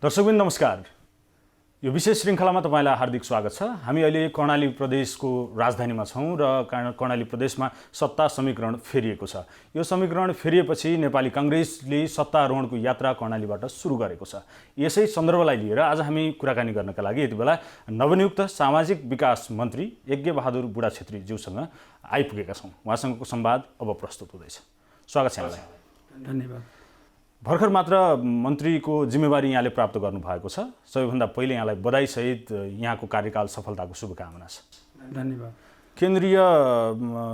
दर्शकबिन नमस्कार। यो विशेष श्रृङ्खलामा तपाईलाई हार्दिक स्वागत छ। हामी अहिले कर्णाली प्रदेशको राजधानीमा छौं र कर्णाली प्रदेशमा सत्ता समीकरण फेरिएको छ। यो समीकरण फेरिएपछि नेपाली कांग्रेसले सत्तारोहणको यात्रा कर्णालीबाट सुरु गरेको छ। यसै सन्दर्भलाई लिएर आज हामी कुराकानी गर्नका लागि यति बेला नवनियुक्त सामाजिक विकास मन्त्री यज्ञबहादुर बुढा छेत्री ज्यूसँग आइपुगेका छौं। उहाँसँगको संवाद अब प्रस्तुत हुँदैछ। स्वागत छ यहाँलाई। धन्यवाद। भर्खर मात्र मन्त्रीको जिम्मेवारी यहाँले प्राप्त गर्नुभएको छ। सबैभन्दा पहिले यहाँलाई बधाई सहित यहाँको कार्यकाल सफलताको शुभकामना छ। धन्यवाद। केन्द्रीय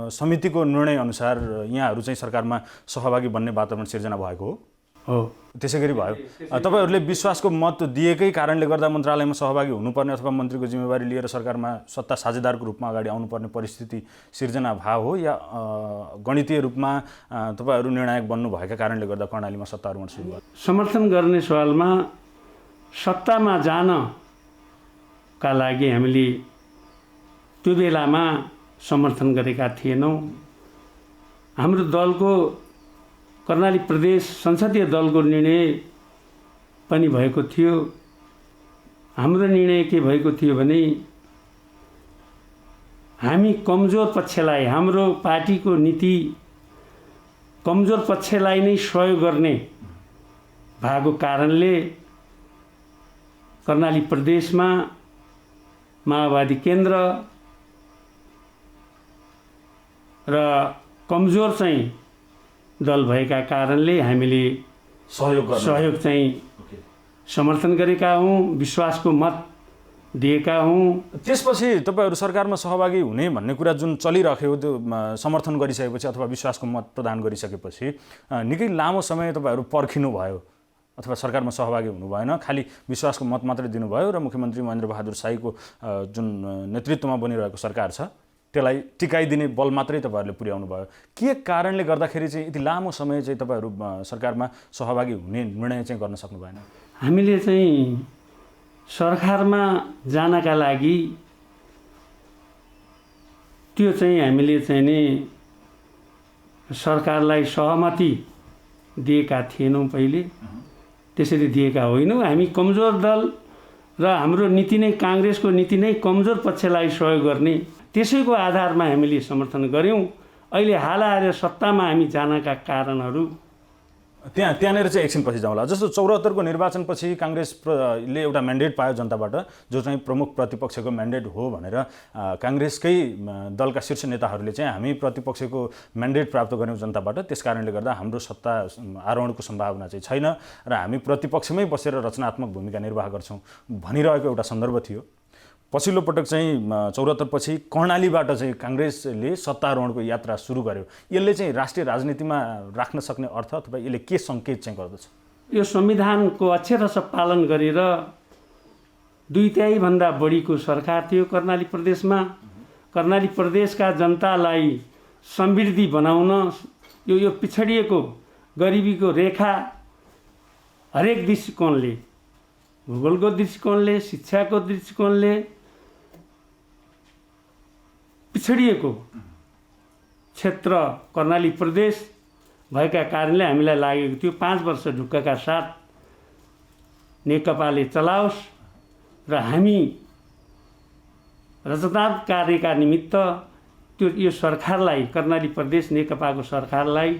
समितिको निर्णय अनुसार यहाँहरू चाहिँ सरकारमा सहभागी बन्ने वातावरण सिर्जना भएको हो। त्यसैगरी भयो। तपाईहरूले विश्वासको मत दिएकै कारणले गर्दा मन्त्रालयमा सहभागी हुनुपर्ने अथवा मन्त्रीको जिम्मेवारी लिएर सरकारमा सत्ता साझेदारको रूपमा अगाडि आउनुपर्ने परिस्थिति सिर्जना भाव हो या गणितीय रूपमा तपाईहरू निर्णायक बन्नुभएका कारणले गर्दा कर्णालीमा सत्तारोहण सुरु भयो? समर्थन गर्ने सवालमा सत्तामा जानका लागि हामीले त्यो बेलामा समर्थन गरेका थिएनौँ। हाम्रो दलको कर्णाली प्रदेश संसदीय दलको निर्णय पनि भएको थियो। हाम्रो निर्णय के भएको थियो भने हामी कमजोर पक्षलाई, हाम्रो पार्टीको नीति कमजोर पक्षलाई नै सहयोग गर्ने भएको कारणले कर्णाली प्रदेशमा माओवादी केन्द्र र कमजोर चाहिँ दल भएका कारणले हामीले सहयोग चाहिँ समर्थन गरेका हौँ, विश्वासको मत दिएका हौँ। त्यसपछि तपाईहरू सरकारमा सहभागी हुने भन्ने कुरा जुन चलिरह्यो त्यो समर्थन गरिसकेपछि अथवा विश्वासको मत प्रदान गरिसकेपछि निकै लामो समय तपाईहरू पर्खिनु भयो अथवा सरकारमा सहभागी हुनु भएन। खाली विश्वासको मत मात्रै दिनुभयो र मुख्यमन्त्री महेन्द्र बहादुर शाहीको जुन नेतृत्वमा बनिरहेको सरकार छ त्यसलाई टिकाइदिने बल मात्रै तपाईहरूले पुर्याउनु भयो। के कारणले गर्दाखेरि चाहिँ यति लामो समय चाहिँ तपाईहरू सरकारमा सहभागी हुने निर्णय चाहिँ गर्न सक्नु भएन? हामीले चाहिँ सरकारमा जानका लागि त्यो चाहिँ हामीले चाहिँ नि सरकारलाई सहमति दिएका थिएनौँ। पहिले त्यसरी दिएका होइनौँ। हामी कमजोर दल र हाम्रो नीति नै काङ्ग्रेसको नीति नै कमजोर पक्षलाई सहयोग गर्ने, त्यसैको आधारमा हामीले समर्थन गऱ्यौँ। अहिले हाल आएर सत्तामा हामी जानका कारणहरू त्यहाँनिर चाहिँ एकछिनपछि जाउँला। जस्तो 74 को निर्वाचनपछि काङ्ग्रेसले एउटा म्यान्डेट पायो जनताबाट, जो चाहिँ प्रमुख प्रतिपक्षको म्यान्डेट हो भनेर काङ्ग्रेसकै दलका शीर्ष नेताहरूले चाहिँ हामी प्रतिपक्षको म्यान्डेट प्राप्त गर्यौँ जनताबाट, त्यस कारणले गर्दा हाम्रो सत्ता आरोहणको सम्भावना चाहिँ छैन र हामी प्रतिपक्षमै बसेर रचनात्मक भूमिका निर्वाह गर्छौँ भनिरहेको एउटा सन्दर्भ थियो। पछिल्लो पटक चाहिँ 74 पछि कर्णालीबाट चाहिँ काङ्ग्रेसले सत्तारोहणको यात्रा सुरु गर्यो। यसले चाहिँ राष्ट्रिय राजनीतिमा राख्न सक्ने अर्थ अथवा यसले के सङ्केत चाहिँ गर्दछ? यो संविधानको अक्षरश पालन गरेर 2/3 भन्दा बढीको सरकार थियो कर्णाली प्रदेशमा। कर्णाली प्रदेशका जनतालाई समृद्धि बनाउन यो पिछडिएको गरिबीको रेखा हरेक दृष्टिकोणले, भूगोलको दृष्टिकोणले, शिक्षाको दृष्टिकोणले पिछडिएको क्षेत्र कर्णाली प्रदेश भएका कारणले हामीलाई लागेको थियो 5 वर्ष ढुक्कका साथ नेकपाले चलाओस् र हामी रचनात्मक कार्यका निमित्त त्यो यो सरकारलाई, कर्णाली प्रदेश नेकपाको सरकारलाई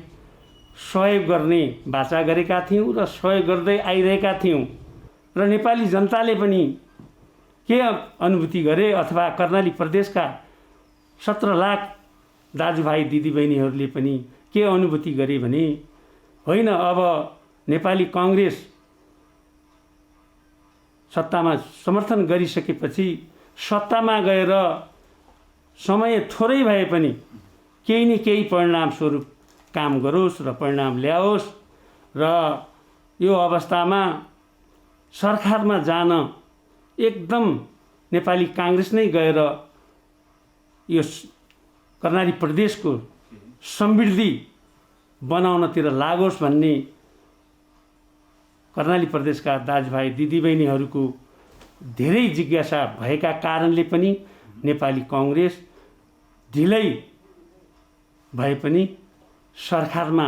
सहयोग गर्ने वाचा गरेका थियौँ र सहयोग गर्दै आइरहेका थियौँ। र नेपाली जनताले पनि के अनुभूति गरे अथवा कर्णाली प्रदेशका 17 लाख दाजुभाइ दिदीबहिनीहरूले पनि के अनुभूति गरे भने होइन, अब नेपाली काङ्ग्रेस सत्तामा समर्थन गरिसकेपछि सत्तामा गएर समय थोरै भए पनि केही न केही परिणाम स्वरूप काम गरोस् र परिणाम ल्याओस् र यो अवस्थामा सरकारमा जान एकदम नेपाली काङ्ग्रेस नै गएर यो कर्णाली प्रदेशको समृद्धि बनाउनतिर लागोस् भन्ने कर्णाली प्रदेशका दाजुभाइ दिदीबहिनीहरूको धेरै जिज्ञासा भएका कारणले पनि नेपाली काङ्ग्रेस ढिलै भए पनि सरकारमा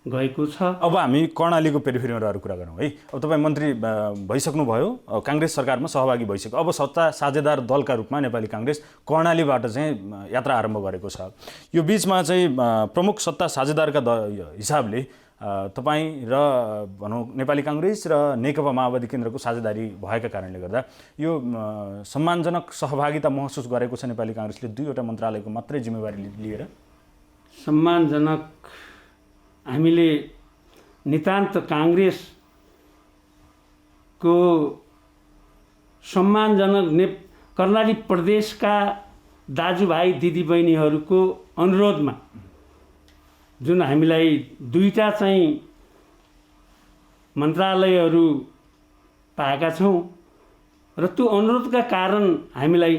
गएको छ। अब हामी कर्णालीको पेरिफेरीमा रहेर कुरा गरौँ है। अब तपाईँ मन्त्री भइसक्नुभयो, काङ्ग्रेस सरकारमा सहभागी भइसक्यो, अब सत्ता साझेदार दलका रूपमा नेपाली काङ्ग्रेस कर्णालीबाट चाहिँ यात्रा आरम्भ गरेको छ। यो बिचमा चाहिँ प्रमुख सत्ता साझेदारका हिसाबले तपाईँ र भनौँ नेपाली काङ्ग्रेस र नेकपा माओवादी केन्द्रको साझेदारी भएका कारणले गर्दा यो सम्मानजनक सहभागिता महसुस गरेको छ नेपाली काङ्ग्रेसले 2वटा मन्त्रालयको मात्रै जिम्मेवारी लिएर? सम्मानजनक हामीले नितान्त काङ्ग्रेसको सम्मानजनक कर्णाली प्रदेशका दाजुभाइ दिदीबहिनीहरूको अनुरोधमा जुन हामीलाई 2टा चाहिँ मन्त्रालयहरू पाएका छौँ र त्यो अनुरोधका कारण हामीलाई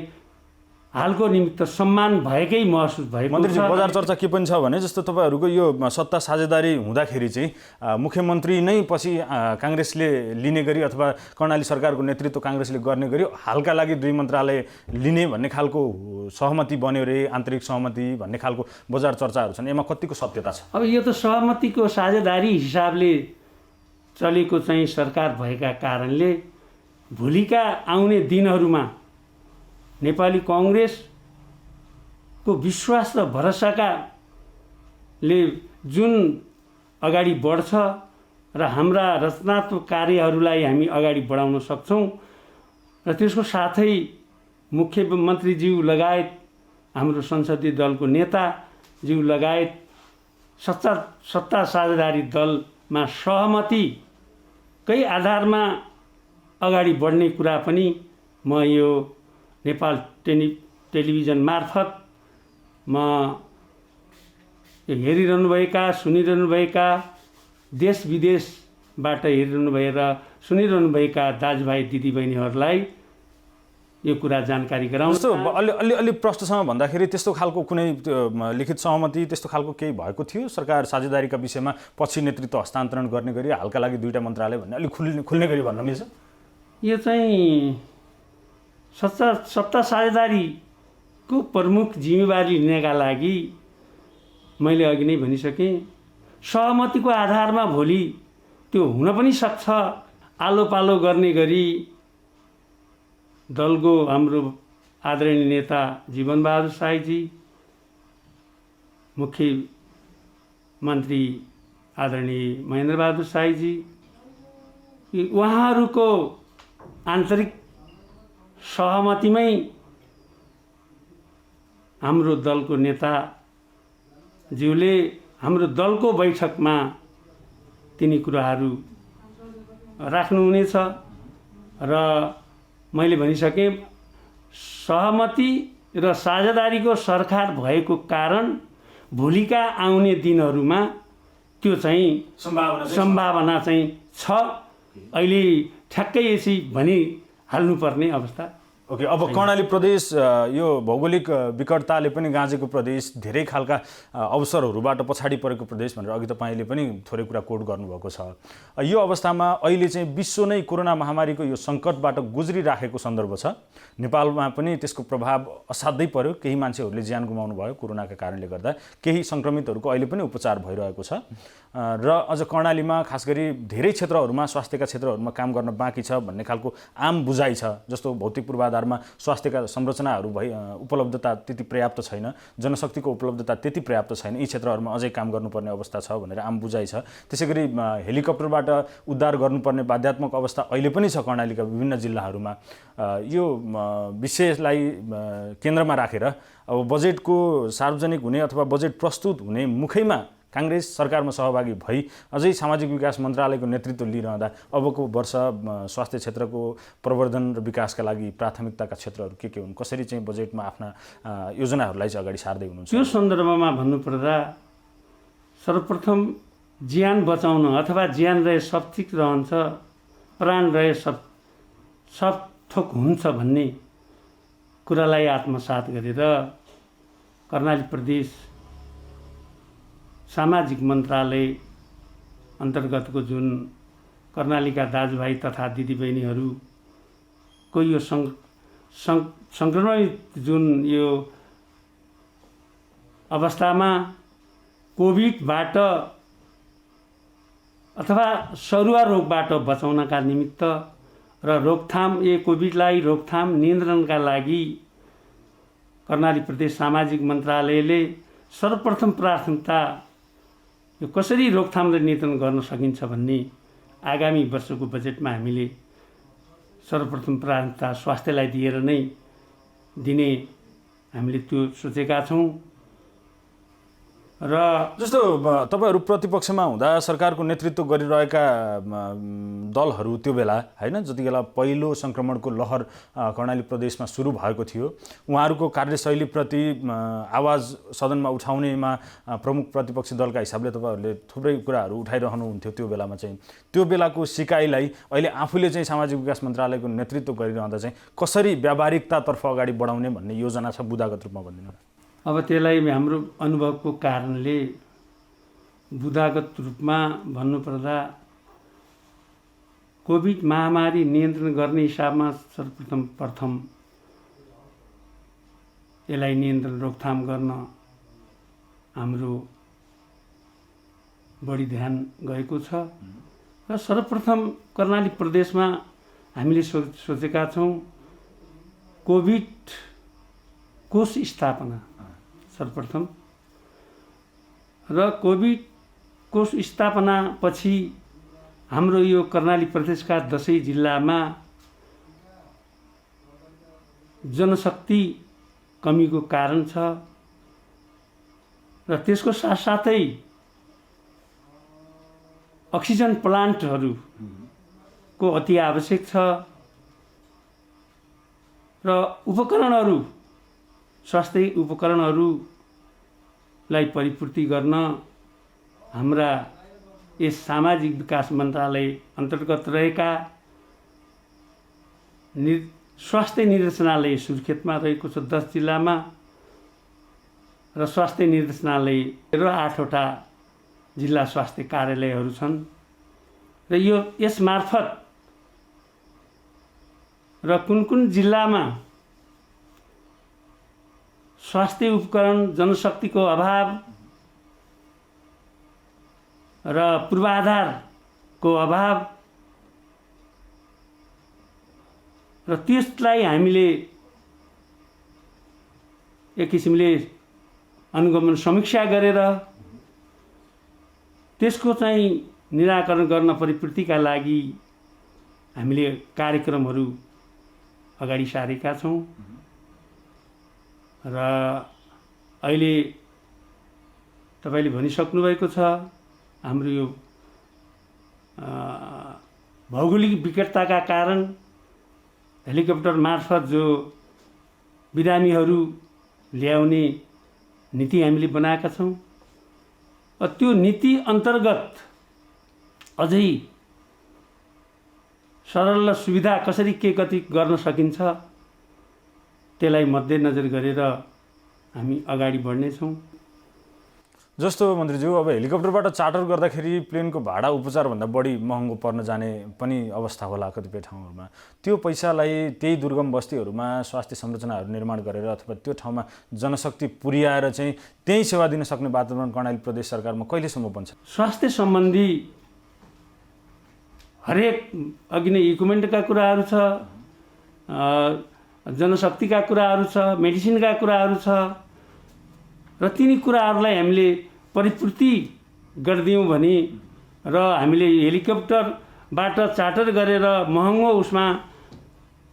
हालको निमित्त सम्मान भएकै महसुस भएको छ। मन्त्रीजी, बजार चर्चा के पनि छ भने जस्तो तपाईँहरूको यो सत्ता साझेदारी हुँदाखेरि चाहिँ मुख्यमन्त्री नै पछि काङ्ग्रेसले लिने गरी अथवा कर्णाली सरकारको नेतृत्व काङ्ग्रेसले गर्ने गरी हालका लागि 2 मन्त्रालय लिने भन्ने खालको सहमति बन्यो रे, आन्तरिक सहमति भन्ने खालको बजार चर्चाहरू छन्, यसमा कतिको सत्यता छ? अब यो त सहमतिको साझेदारी हिसाबले चलेको चाहिँ सरकार भएका कारणले भोलिका आउने दिनहरूमा नेपाली काङ्ग्रेसको विश्वास र भरोसाले जुन अगाडि बढ्छ र हाम्रा रचनात्मक कार्यहरूलाई हामी अगाडि बढाउन सक्छौँ र त्यसको साथै मुख्यमन्त्रीज्यू लगायत हाम्रो संसदीय दलको नेताज्यू लगायत सत्ता साझेदारी दलमा सहमतिकै आधारमा अगाडि बढ्ने कुरा पनि म यो नेपाल टेलिभिजन मार्फत म हेरिरहनुभएका सुनिरहनुभएका देश विदेशबाट हेरिरहनुभए र सुनिरहनुभएका दाजुभाइ दिदीबहिनीहरूलाई यो कुरा जानकारी गराउँछ। जस्तो अलि प्रश्नसँग भन्दाखेरि त्यस्तो खालको कुनै लिखित सहमति त्यस्तो खालको केही भएको थियो सरकार साझेदारीका विषयमा पछि नेतृत्व हस्तान्तरण गर्ने गरी हालका लागि 2टा मन्त्रालय भन्ने अलिक खुल्ने गरी भन्न मिल्छ? यो चाहिँ सत्ता साझेदारीको प्रमुख जिम्मेवारी लिनका लागि मैले अघि नै भनिसकेँ, सहमतिको आधारमा भोलि त्यो हुन पनि सक्छ। आलो पालो गर्ने गरी दलको हाम्रो आदरणीय नेता जीवनबहादुर साईजी, मुख्यमन्त्री आदरणीय महेन्द्रबहादुर साईजी, उहाँहरूको आन्तरिक सहमतिमै हाम्रो दलको नेताज्यूले हाम्रो दलको बैठकमा तिनी कुराहरू राख्नुहुनेछ र मैले भनिसकेँ सहमति र साझेदारीको सरकार भएको कारण भोलिका आउने दिनहरूमा त्यो चाहिँ सम्भावना चाहिँ छ। अहिले ठ्याक्कै यसै भनिहाल्नुपर्ने अवस्था। ओके, अब कर्णाली प्रदेश यो भौगोलिक विकटताले पनि गाँजेको प्रदेश, धेरै खालका अवसरहरूबाट पछाडि परेको प्रदेश भनेर अघि तपाईँले पनि थोरै कुरा कोट गर्नुभएको छ। यो अवस्थामा अहिले चाहिँ विश्व नै कोरोना महामारीको यो सङ्कटबाट गुज्रिराखेको सन्दर्भ छ। नेपालमा पनि त्यसको प्रभाव असाध्यै पर्यो, केही मान्छेहरूले ज्यान गुमाउनु भयो कोरोनाका कारणले गर्दा, केही सङ्क्रमितहरूको अहिले पनि उपचार भइरहेको छ र अझ कर्णालीमा खास गरी धेरै क्षेत्रहरूमा स्वास्थ्यका क्षेत्रहरूमा काम गर्न बाँकी छ भन्ने खालको आम बुझाइ छ। जस्तो भौतिक पूर्वाधारमा स्वास्थ्यका संरचनाहरू उपलब्धता त्यति पर्याप्त छैन, जनशक्तिको उपलब्धता त्यति पर्याप्त छैन, यी क्षेत्रहरूमा अझै काम गर्नुपर्ने अवस्था छ भनेर आम बुझाइ छ। त्यसै गरी हेलिकप्टरबाट उद्धार गर्नुपर्ने बाध्यात्मक अवस्था अहिले पनि छ कर्णालीका विभिन्न जिल्लाहरूमा। यो विषयलाई केन्द्रमा राखेर अब बजेटको सार्वजनिक हुने अथवा बजेट प्रस्तुत हुने मुखैमा काङ्ग्रेस सरकारमा सहभागी भई अझै सामाजिक विकास मन्त्रालयको नेतृत्व लिइरहँदा अबको वर्ष स्वास्थ्य क्षेत्रको प्रवर्धन र विकासका लागि प्राथमिकताका क्षेत्रहरू के हुन्, कसरी चाहिँ बजेटमा आफ्ना योजनाहरूलाई चाहिँ अगाडि सार्दै हुनुहुन्छ? त्यो सन्दर्भमा भन्नुपर्दा सर्वप्रथम ज्यान बचाउन अथवा ज्यान रहे सब ठिक रहन्छ, प्राण रहे सब थोक हुन्छ भन्ने कुरालाई आत्मसात गरेर कर्णाली प्रदेश सामाजिक मन्त्रालय अन्तर्गतको जुन कर्णालीका दाजुभाइ तथा दिदीबहिनीहरूको यो सङ्क्रमित जुन यो अवस्थामा कोभिडबाट अथवा सरुवा रोगबाट बचाउनका निमित्त र कोभिडलाई रोकथाम नियन्त्रणका लागि कर्णाली प्रदेश सामाजिक मन्त्रालयले सर्वप्रथम प्राथमिकता यो कसरी रोकथाम र नियन्त्रण गर्न सकिन्छ भन्ने आगामी वर्षको बजेटमा हामीले सर्वप्रथम प्राथमिकता स्वास्थ्यलाई दिएर नै दिने हामीले त्यो सोचेका छौँ। र जस्तो तपाईहरू प्रतिपक्षमा हुँदा सरकारको नेतृत्व गरिरहेका दलहरू त्यो बेला हैन जतिबेला पहिलो संक्रमणको लहर कर्णाली प्रदेशमा सुरु भएको थियो उहाँहरूको कार्यशैलीप्रति आवाज सदनमा उठाउनेमा प्रमुख प्रतिपक्षी दलका हिसाबले तपाईहरूले थुप्रै कुराहरू उठाइरहनुहुन्थ्यो। त्यो बेलामा चाहिँ त्यो बेलाको सिकाइलाई अहिले आफूले चाहिँ सामाजिक विकास मन्त्रालयको नेतृत्व गरिरहँदा चाहिँ कसरी व्यावहारिकतातर्फ अगाडि बढाउने भन्ने योजना छ बुदागत रूपमा भनिदिनु। अब त्यसलाई हाम्रो अनुभवको कारणले बुदागत रूपमा भन्नुपर्दा कोभिड महामारी नियन्त्रण गर्ने हिसाबमा सर्वप्रथम यसलाई नियन्त्रण रोकथाम गर्न हाम्रो बढी ध्यान गएको छ र सर्वप्रथम कर्णाली प्रदेशमा हामीले सोचेका छौँ कोभिड कोष स्थापना सर्वप्रथम र कोभिड कोष स्थापना पछि हाम्रो यो कर्णाली प्रदेशका 10 जिल्लामा जनशक्ति कमीको कारण छ र त्यसको साथसाथै अक्सिजन प्लान्टहरूको अति आवश्यक छ र उपकरणहरू स्वास्थ्य उपकरणहरूलाई परिपूर्ति गर्न हाम्रा यस सामाजिक विकास मन्त्रालय अन्तर्गत रहेका स्वास्थ्य निर्देशनालय सुर्खेतमा रहेको छ 10 जिल्लामा र स्वास्थ्य निर्देशनालय र 8वटा जिल्ला स्वास्थ्य कार्यालयहरू छन् र यस मार्फत र कुन जिल्लामा स्वास्थ्य उपकरण जनशक्तिको अभाव र पूर्वाधारको अभाव र त्यसलाई हामीले एक किसिमले अनुगमन समीक्षा गरेर त्यसको चाहिँ निराकरण गर्न परिपूर्तिका लागि हामीले कार्यक्रमहरू अगाडि सारेका छौँ र अहिले तपाईले भनिसक्नु भएको छ हाम्रो यो भौगोलिक विकटताका कारण हेलिकप्टर मार्फत जो बिरामीहरू ल्याउने नीति हामीले बनाएका छौँ। त्यो नीति अन्तर्गत अझै सरल र सुविधा कसरी के गति गर्न सकिन्छ त्यसलाई मध्यनजर गरेर हामी अगाडि बढ्नेछौँ। जस्तो मन्त्रीज्यू अब हेलिकप्टरबाट चार्टर गर्दाखेरि प्लेनको भाडा उपचारभन्दा बढी महँगो पर्न जाने पनि अवस्था होला कतिपय ठाउँहरूमा। त्यो पैसालाई त्यही दुर्गम बस्तीहरूमा स्वास्थ्य संरचनाहरू निर्माण गरेर अथवा त्यो ठाउँमा जनशक्ति पुर्याएर चाहिँ त्यही सेवा दिन सक्ने वातावरण कर्णाली प्रदेश सरकारमा कहिलेसम्म बन्छ? स्वास्थ्य सम्बन्धी हरेक अघि नै इक्विपमेन्टका कुराहरू छ, जनशक्तिका कुराहरू छ, मेडिसिनका कुराहरू छ र तिनी कुराहरूलाई हामीले परिपूर्ति गरिदियौँ भने र हामीले हेलिकप्टरबाट चार्टर गरेर महँगो उसमा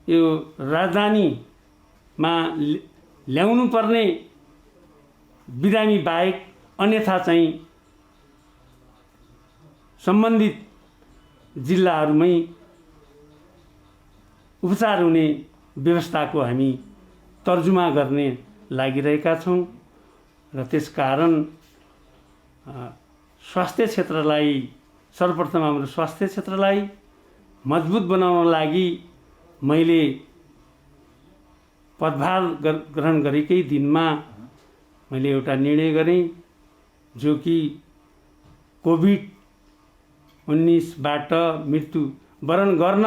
यो राजधानीमा ल्याउनु पर्ने बिरामी बाहेक अन्यथा चाहिँ सम्बन्धित जिल्लाहरूमै उपचार हुने व्यवस्थाको हामी तर्जुमा गर्ने लागिरहेका छौँ र त्यसकारण स्वास्थ्य क्षेत्रलाई सर्वप्रथम हाम्रो स्वास्थ्य क्षेत्रलाई मजबुत बनाउन लागि मैले पदभार ग्रहण गरेकै दिनमा मैले एउटा निर्णय गरेँ जो कि कोभिड-19बाट मृत्यु वरण गर्न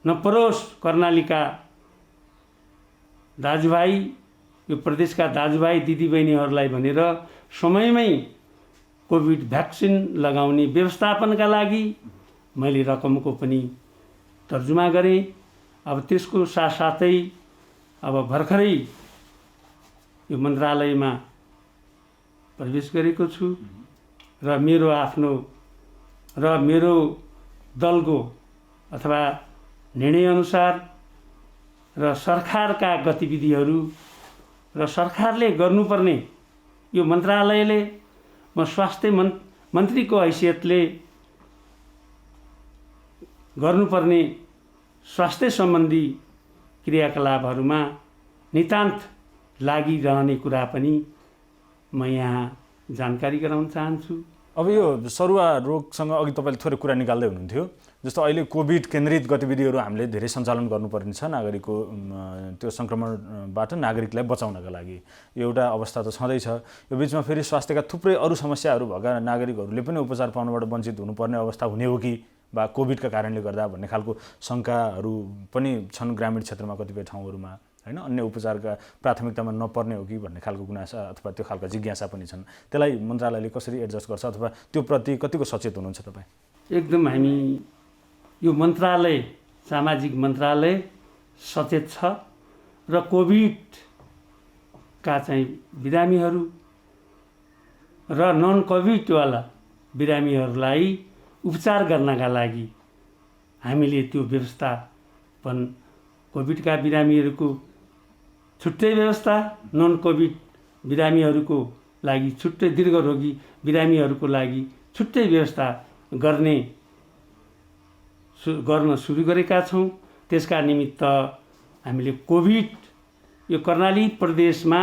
नपरोस् कर्णालीका दाजुभाइ यो प्रदेशका दाजुभाइ दिदीबहिनीहरूलाई भनेर समयमै कोभिड भ्याक्सिन लगाउने व्यवस्थापनका लागि मैले रकमको पनि तर्जुमा गरेँ। अब त्यसको साथसाथै अब भर्खरै यो मन्त्रालयमा प्रवेश गरेको छु र मेरो दलको अथवा निर्णयअनुसार र सरकारका गतिविधिहरू र सरकारले गर्नुपर्ने यो मन्त्रालयले म स्वास्थ्य मन्त्रीको हैसियतले गर्नुपर्ने स्वास्थ्य सम्बन्धी क्रियाकलापहरूमा नितान्त लागिरहने कुरा पनि म यहाँ जानकारी गराउन चाहन्छु। अब यो सरुवा रोगसँग अघि तपाईँले थोरै कुरा निकाल्दै हुनुहुन्थ्यो, जस्तो अहिले कोभिड केन्द्रित गतिविधिहरू हामीले धेरै सञ्चालन गर्नुपर्ने छ नागरिकको त्यो सङ्क्रमणबाट नागरिकलाई बचाउनका लागि। यो एउटा अवस्था त छँदैछ। यो बिचमा फेरि स्वास्थ्यका थुप्रै अरू समस्याहरू भएका नागरिकहरूले पनि उपचार पाउनबाट वञ्चित हुनुपर्ने अवस्था हुने हो कि वा कोभिडका कारणले गर्दा भन्ने खालको शङ्काहरू पनि छन् ग्रामीण क्षेत्रमा कतिपय ठाउँहरूमा, हैन? अन्य उपचारका प्राथमिकतामा नपर्ने हो कि भन्ने खालको गुनासा अथवा त्यो खालको जिज्ञासा पनि छन्। त्यसलाई मन्त्रालयले कसरी एडजस्ट गर्छ अथवा त्यो प्रति कतिको सचेत हुनुहुन्छ तपाईँ? एकदम हामी यो मन्त्रालय सामाजिक मन्त्रालय सचेत छ र कोभिडका चाहिँ बिरामीहरू र नन कोभिडवाला बिरामीहरूलाई उपचार गर्नका लागि हामीले त्यो व्यवस्थापन कोभिडका बिरामीहरूको छुट्टै व्यवस्था, नन कोभिड बिरामीहरूको लागि छुट्टै, दीर्घरोगी बिरामीहरूको लागि छुट्टै व्यवस्था गर्न सुरु गरेका छौँ। त्यसका निमित्त हामीले कोभिड यो कर्णाली प्रदेशमा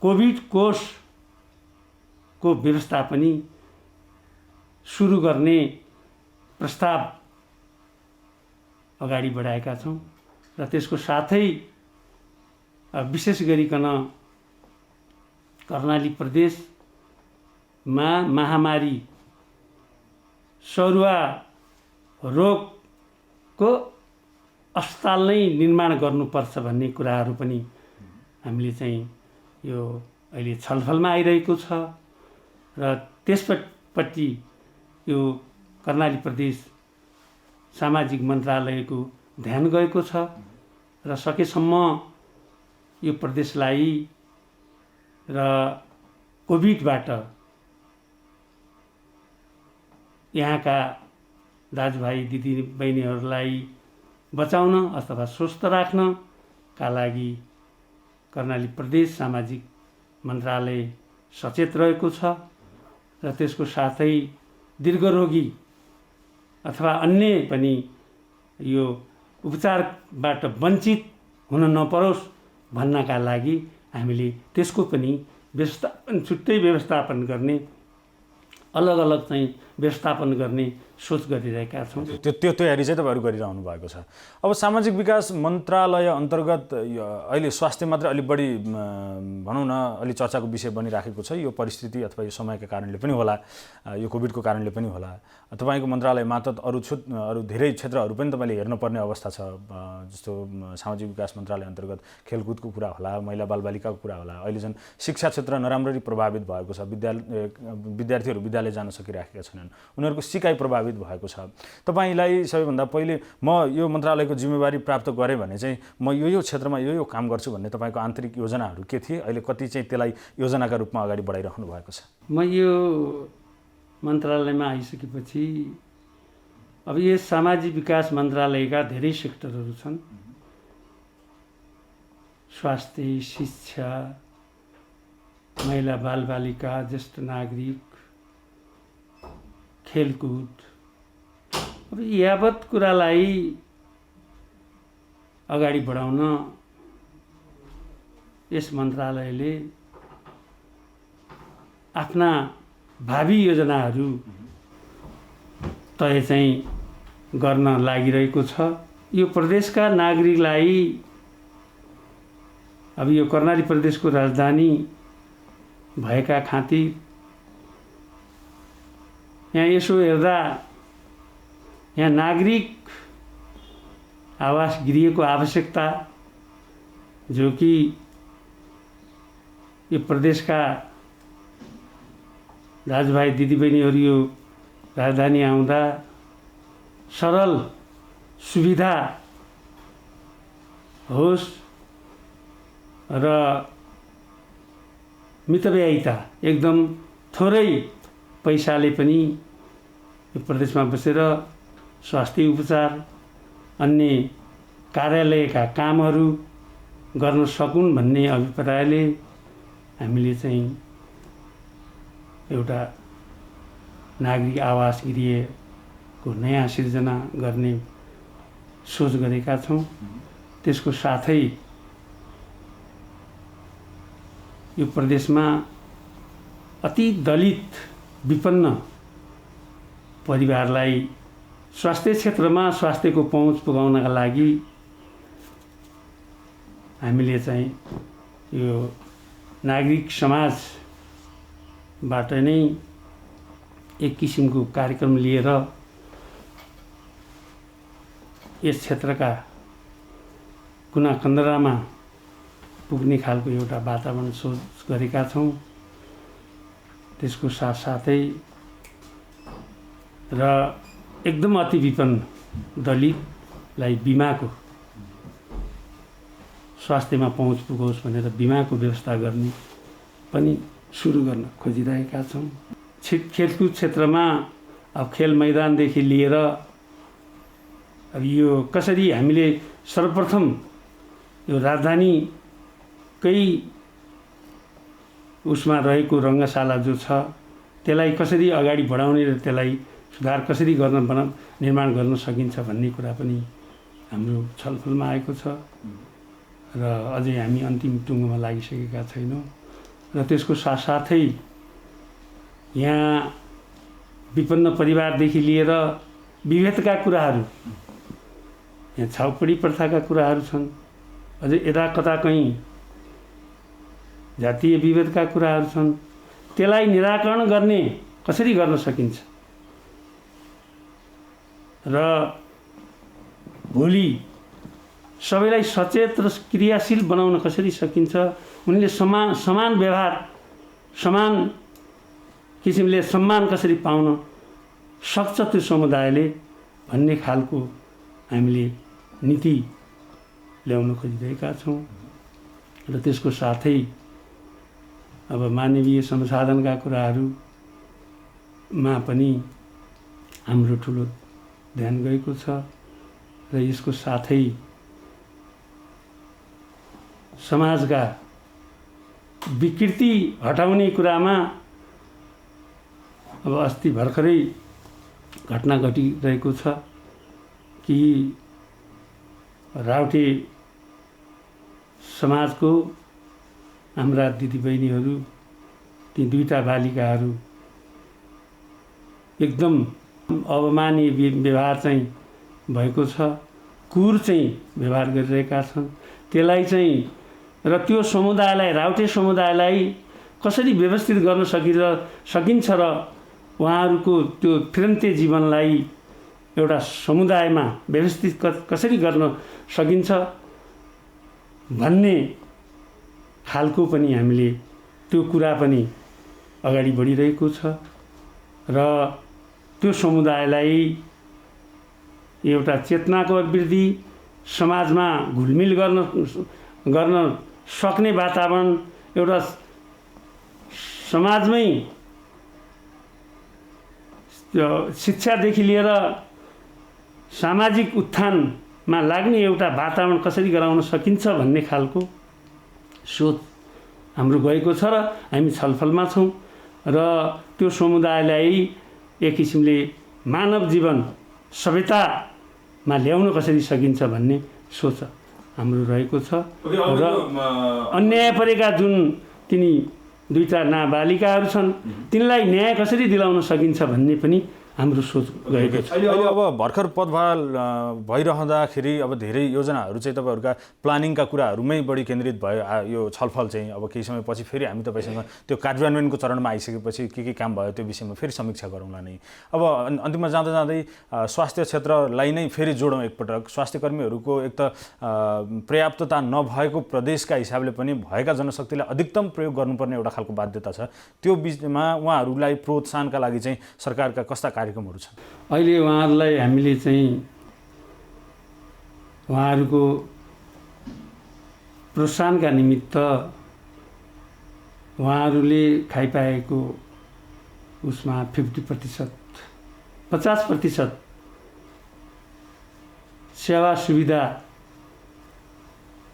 कोभिड कोषको व्यवस्था पनि सुरु गर्ने प्रस्ताव अगाडि बढाएका छौँ र त्यसको साथै विशेष गरिकन कर्णाली प्रदेशमा महामारी सरुवा रोगको अस्पताल नै निर्माण गर्नुपर्छ भन्ने कुराहरू पनि हामीले चाहिँ यो अहिले छलफलमा आइरहेको छ र त्यसपट्टि यो कर्णाली प्रदेश सामाजिक मन्त्रालयको ध्यान गएको छ र सकेसम्म यो प्रदेशलाई र कोभिडबाट यहाँका दाजुभाइ दिदीबहिनीहरूलाई बचाउन अथवा स्वस्थ राख्नका लागि कर्णाली प्रदेश सामाजिक मन्त्रालय सचेत रहेको छ र त्यसको साथै दीर्घरोगी अथवा अन्य पनि यो उपचारबाट वञ्चित हुन नपरोस् भन्नका लागि हामीले त्यसको पनि छुट्टै व्यवस्थापन गर्ने, अलग अलग चाहिँ व्यवस्थापन गर्ने सोच गरिरहेका छौँ। त्यो तयारी चाहिँ तपाईँहरू गरिरहनु भएको छ। अब सामाजिक विकास मन्त्रालय अन्तर्गत अहिले स्वास्थ्य मात्र अलिक बढी भनौँ न अलि चर्चाको विषय बनिराखेको छ। यो परिस्थिति अथवा यो समयका कारणले पनि होला, यो कोभिडको कारणले पनि होला। तपाईँको मन्त्रालय मार्फत अरू धेरै क्षेत्रहरू पनि तपाईँले हेर्नुपर्ने अवस्था छ, जस्तो सामाजिक विकास मन्त्रालय अन्तर्गत खेलकुदको कुरा होला, महिला बालबालिकाको कुरा होला। अहिले झन् शिक्षा क्षेत्र नराम्ररी प्रभावित भएको छ, विद्यार्थीहरू विद्यालय जान सकिराखेका छैनन्, उनीहरूको सिकाइ प्रभावित भएको छ। तपाईँलाई सबैभन्दा पहिले म यो मन्त्रालयको जिम्मेवारी प्राप्त गरेँ भने चाहिँ म यो क्षेत्रमा यो काम गर्छु भन्ने तपाईँको आन्तरिक योजनाहरू के थिए? अहिले कति चाहिँ त्यसलाई योजनाका रूपमा अगाडि बढाइराख्नु भएको छ? म यो मन्त्रालयमा आइसकेपछि अब यो सामाजिक विकास मन्त्रालयका धेरै सेक्टरहरू छन्। स्वास्थ्य, शिक्षा, महिला बालबालिका, ज्येष्ठ नागरिक, खेलकुद। अब यावत कुरालाई अगाडि बढाउन यस मन्त्रालयले आफ्ना भावी योजनाहरू तय चाहिँ गर्न लागिरहेको छ। यो प्रदेशका नागरिकलाई अब यो कर्णाली प्रदेशको राजधानी भएका खातिर यहाँ यसो हेर्दा यहाँ नागरिक आवास गृहको आवश्यकता, जो कि यो प्रदेशका दाजुभाइ दिदीबहिनीहरू यो राजधानी आउँदा सरल सुविधा होस् र मितव्ययिता एकदम थोरै पैसाले पनि यो प्रदेशमा बसेर स्वास्थ्य उपचार अन्य कार्यालयका कामहरू गर्न सकुन् भन्ने अभिप्रायले हामीले चाहिँ एउटा नागरिक आवास गृहको नयाँ सिर्जना गर्ने सोच गरेका छौँ। त्यसको साथै यो प्रदेशमा अति दलित विपन्न परिवारलाई स्वास्थ्य क्षेत्रमा स्वास्थ्यको पहुँच पुगाउनका लागि हामीले चाहिँ यो नागरिक समाजबाट नै एक किसिमको कार्यक्रम लिएर यस क्षेत्रका कुना कन्दरामा पुग्ने खालको एउटा वातावरण सोच गरेका छौँ। त्यसको साथसाथै र एकदम अति विपन्न दलितलाई बिमाको स्वास्थ्यमा पहुँच पुगोस् भनेर बिमाको व्यवस्था गर्ने पनि सुरु गर्न खोजिरहेका छौँ। खेलकुद क्षेत्रमा अब खेल मैदानदेखि लिएर अब यो कसरी हामीले सर्वप्रथम यो राजधानीकै उसमा रहेको रङ्गशाला जो छ त्यसलाई कसरी अगाडि बढाउने र त्यसलाई सुधार कसरी निर्माण गर्न सकिन्छ भन्ने कुरा पनि हाम्रो छलफलमा आएको छ र अझै हामी अन्तिम टुङ्गोमा लागिसकेका छैनौँ। र त्यसको साथसाथै यहाँ विपन्न परिवारदेखि लिएर विभेदका कुराहरू, यहाँ छाउपडी प्रथाका कुराहरू छन्, अझै यता कता कहीँ जातीय विभेदका कुराहरू छन्। त्यसलाई निराकरण गर्ने कसरी गर्न सकिन्छ र भोलि सबैलाई सचेत र क्रियाशील बनाउन कसरी सकिन्छ, उनले समान व्यवहार समान किसिमले सम्मान कसरी पाउन सक्छ त्यो समुदायले भन्ने खालको हामीले नीति ल्याउन खोजिरहेका छौँ। र त्यसको साथै अब मानवीय संसाधनका कुराहरूमा पनि हाम्रो ठुलो ध्यान गएको छ र यसको साथै समाजका विकृति हटाउने कुरामा अब अस्ति भर्खरै घटना घटिरहेको छ कि राउटे समाजको हाम्रा दिदीबहिनीहरू ती दुईटा बालिकाहरू एकदम अवमाननीय व्यवहार चाहिँ भएको छ, क्रूर चाहिँ व्यवहार गरिरहेका छन्। त्यसलाई चाहिँ र त्यो समुदायलाई, राउटे समुदायलाई कसरी व्यवस्थित गर्न सकिन्छ र उहाँहरूको त्यो फिरन्ते जीवनलाई एउटा समुदायमा व्यवस्थित कसरी गर्न सकिन्छ भन्ने खालको पनि हामीले त्यो कुरा पनि अगाडि बढिरहेको छ र त्यो समुदायलाई एउटा चेतनाको अभिवृद्धि, समाजमा घुलमिल गर्न सक्ने वातावरण, एउटा समाजमै शिक्षादेखि लिएर सामाजिक उत्थानमा लाग्ने एउटा वातावरण कसरी गराउन सकिन्छ भन्ने खालको सोच हाम्रो गएको छ र हामी छलफलमा छौँ। र त्यो समुदायलाई एक किसिमले मानव जीवन सभ्यतामा ल्याउन कसरी सकिन्छ भन्ने सोच हाम्रो रहेको छ। र अन्याय परेका जुन तिनी दुईटा नाबालिकाहरू छन् तिनलाई न्याय कसरी दिलाउन सकिन्छ भन्ने पनि हाम्रो सोच गएको छ। अहिले अब भर्खर पदभार भइरहँदाखेरि अब धेरै योजनाहरू चाहिँ तपाईँहरूका प्लानिङका कुराहरूमै बढी केन्द्रित भयो। यो छलफल चाहिँ अब केही समयपछि फेरि हामी तपाईँसँग त्यो कार्यान्वयनको चरणमा आइसकेपछि के काम भयो त्यो विषयमा फेरि समीक्षा गरौँला नै। अब अन्तिममा जाँदा जाँदै स्वास्थ्य क्षेत्रलाई नै फेरि जोडौँ एकपटक। स्वास्थ्य कर्मीहरूको एक त पर्याप्तता नभएको प्रदेशका हिसाबले पनि भएका जनशक्तिलाई अधिकतम प्रयोग गर्नुपर्ने एउटा खालको बाध्यता छ। त्यो बिचमा उहाँहरूलाई प्रोत्साहनका लागि चाहिँ सरकारका कस्ता कार्यक्रमहरू छन्? अहिले उहाँहरूलाई हामीले चाहिँ उहाँहरूको प्रोत्साहनका निमित्त उहाँहरूले खाइपाएको उसमा 50%, 50% सेवा सुविधा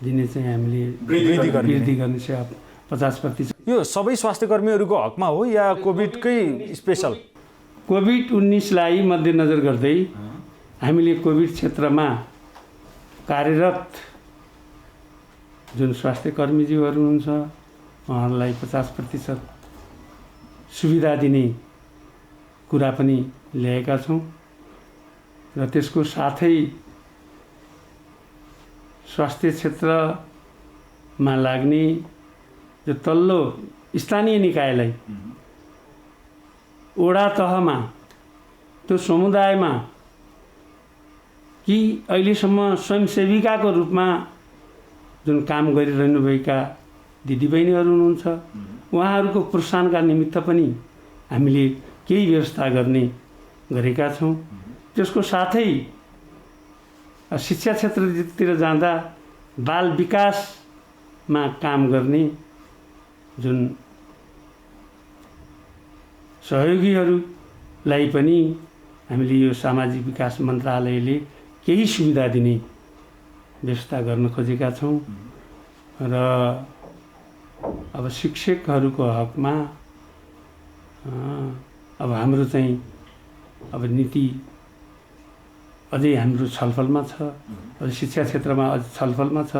दिने चाहिँ हामीले वृद्धि गर्ने सेवा 50%। यो सबै स्वास्थ्य कर्मीहरूको हकमा हो या कोभिडकै स्पेसल? कोभिड-19लाई मध्यनजर गर्दै हामीले कोभिड क्षेत्रमा कार्यरत जुन स्वास्थ्य कर्मीज्यूहरू हुनुहुन्छ उहाँहरूलाई 50% सुविधा दिने कुरा पनि ल्याएका छौँ र त्यसको साथै स्वास्थ्य क्षेत्रमा लाग्ने जो तल्लो स्थानीय निकायलाई वडा तहमा त्यो समुदायमा कि अहिलेसम्म स्वयंसेविकाको रूपमा जुन काम गरिरहनुभएका दिदीबहिनीहरू हुनुहुन्छ उहाँहरूको प्रोत्साहनका निमित्त पनि हामीले केही व्यवस्था गर्ने गरेका छौँ। त्यसको साथै शिक्षा क्षेत्रतिर जाँदा बाल विकासमा काम गर्ने जुन सहयोगीहरूलाई पनि हामीले यो सामाजिक विकास मन्त्रालयले केही सुविधा दिने व्यवस्था गर्न खोजेका छौँ र अब शिक्षकहरूको हकमा अब हाम्रो चाहिँ अब नीति अझै हाम्रो छलफलमा छ। अब शिक्षा क्षेत्रमा अझ छलफलमा छ,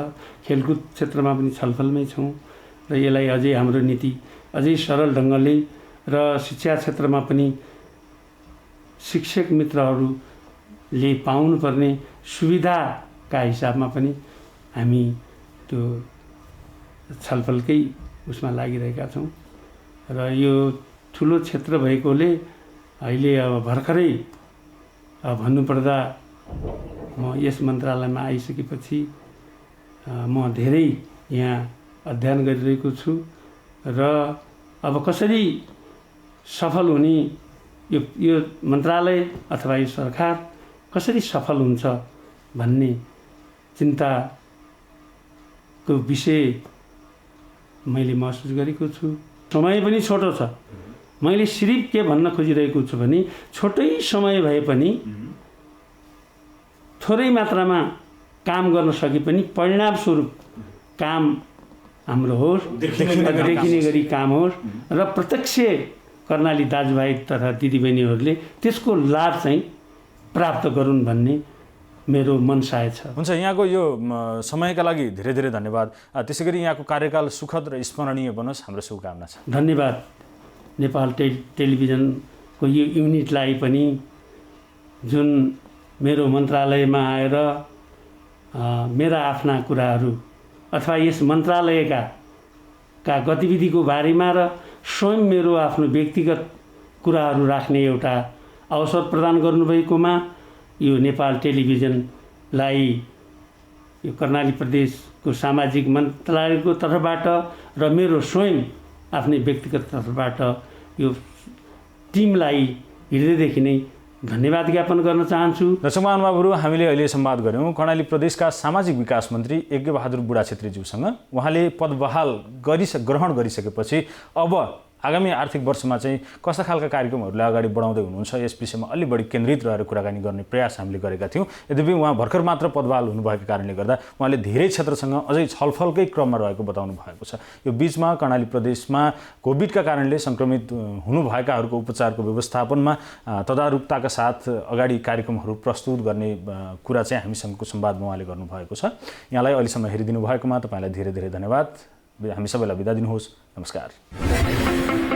खेलकुद क्षेत्रमा पनि छलफलमै छौँ र यसलाई अझै हाम्रो नीति अझै सरल ढङ्गले र शिक्षा क्षेत्रमा पनि शिक्षक मित्रहरूले पाउनुपर्ने सुविधाका हिसाबमा पनि हामी त्यो छलफलकै उसमा लागिरहेका छौँ र यो ठुलो क्षेत्र भएकोले अहिले अब भर्खरै भन्नुपर्दा म यस मन्त्रालयमा आइसकेपछि म धेरै यहाँ अध्ययन गरिरहेको छु र अब कसरी सफल हुने यो मन्त्रालय अथवा यो सरकार कसरी सफल हुन्छ भन्ने चिन्ताको विषय मैले महसुस गरेको छु। समय पनि छोटो छ। मैले सिर्फ के भन्न खोजिरहेको छु भने छोटै समय भए पनि थोरै मात्रामा काम गर्न सके पनि परिणामस्वरूप काम हाम्रो होस्, देखिने गरी काम होस् र प्रत्यक्ष कर्णाली दाजुभाइ तथा दिदीबहिनीहरूले त्यसको लाभ चाहिँ प्राप्त गरून् भन्ने मेरो मनसाय छ। हुन्छ, यहाँको यो समयका लागि धेरै धेरै धन्यवाद। त्यसै गरी यहाँको कार्यकाल सुखद र स्मरणीय बनोस्, हाम्रो शुभकामना छ। धन्यवाद। नेपाल टेलिभिजनको यो युनिटलाई पनि जुन मेरो मन्त्रालयमा आएर मेरा आफ्ना कुराहरू अथवा यस मन्त्रालयका गतिविधिको बारेमा र स्वयं मेरो आफ्नो व्यक्तिगत कुराहरू राख्ने एउटा अवसर प्रदान गर्नुभएकोमा यो नेपाल टेलिभिजनलाई यो कर्णाली प्रदेशको सामाजिक मन्त्रालयको तर्फबाट र मेरो स्वयं आफ्नै व्यक्तिगत तर्फबाट यो टिमलाई हृदयदेखि नै धन्यवाद ज्ञापन गर्न चाहन्छु। दर्शक महानुभावहरू, हामीले अहिले संवाद गऱ्यौँ कर्णाली प्रदेशका सामाजिक विकास मन्त्री यज्ञबहादुर बुढाछेत्रीज्यूसँग। उहाँले पदभार ग्रहण गरिसकेपछि अब आगामी आर्थिक वर्षमा चाहिँ कस्ता खालका कार्यक्रमहरूलाई अगाडि बढाउँदै हुनुहुन्छ यस विषयमा अलि बढी केन्द्रित रहेर कुराकानी गर्ने प्रयास हामीले गरेका थियौँ। यद्यपि उहाँ भर्खर मात्र पदभार हुनुभएको कारणले गर्दा उहाँले धेरै क्षेत्रसँग अझै छलफलकै क्रममा रहेको बताउनु भएको छ। यो बिचमा कर्णाली प्रदेशमा कोभिडका कारणले सङ्क्रमित हुनुभएकाहरूको उपचारको व्यवस्थापनमा तदारुकताका साथ अगाडि कार्यक्रमहरू प्रस्तुत गर्ने कुरा चाहिँ हामीसँगको संवादमा उहाँले गर्नुभएको छ। यहाँलाई अहिलेसम्म हेरिदिनु भएकोमा तपाईँलाई धेरै धेरै धन्यवाद। हामी सबैलाई बिदा दिनुहोस्। नमस्कार।